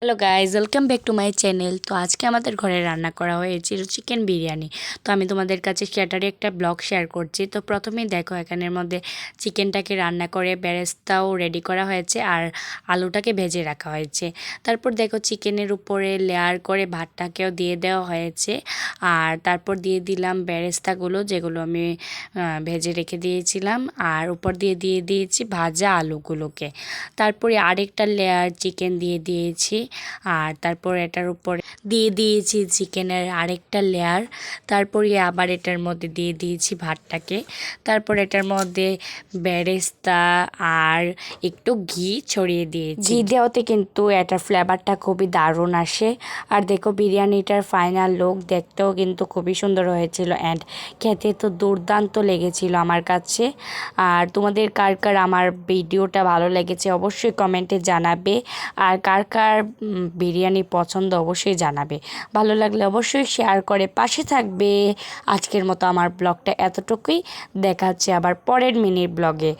Hello guys, welcome back to my channel. তো আজকে আমাদের ঘরে রান্না করা হয়েছিল চিকেন বিরিয়ানি। তো আমি তোমাদের কাছে সেটারই একটা ব্লগ শেয়ার করছি। তো প্রথমেই দেখো এখানের মধ্যে চিকেনটাকে রান্না করে বেরেস্তাও রেডি করা হয়েছে আর আলুটাকে ভেজে রাখা হয়েছে। তারপর দেখো চিকেনের উপরে লেয়ার করে ভাতটাকেও দিয়ে দেওয়া হয়েছে। আর তারপর দিয়ে দিলাম বেরেস্তাগুলো, যেগুলো আমি ভেজে রেখে দিয়েছিলাম। আর উপর দিয়ে দিয়েছি ভাজা আলুগুলোকে। তারপরে আরেকটা লেয়ার চিকেন দিয়ে দিয়েছি। আর তারপর এটার উপরে দিয়ে দিয়েছি চিকেনের আরেকটা লেয়ার। তারপরে আবার এটার মধ্যে দিয়ে দিয়েছি ভাতটাকে। তারপর এটার মধ্যে বেরেস্তা আর একটু ঘি ছড়িয়ে দিয়েছি। ঘি দেওয়াতে কিন্তু এটার ফ্লেভারটা খুবই দারুণ আসে। আর দেখো বিরিয়ানিটার ফাইনাল লুক দেখতেও কিন্তু খুবই সুন্দর হয়েছিল অ্যান্ড খেতে তো দুর্দান্ত লেগেছিল আমার কাছে। আর তোমাদের কার কার আমার ভিডিওটা ভালো লেগেছে অবশ্যই কমেন্টে জানাবে। আর কার কার বিরিয়ানি পছন্দ অবশ্যই জানাবে। ভালো লাগলে অবশ্যই শেয়ার করে পাশে থাকবে। আজকের মতো আমার ব্লগটা এতটুকুই। দেখা হচ্ছে আবার পরের মিনির ব্লগে।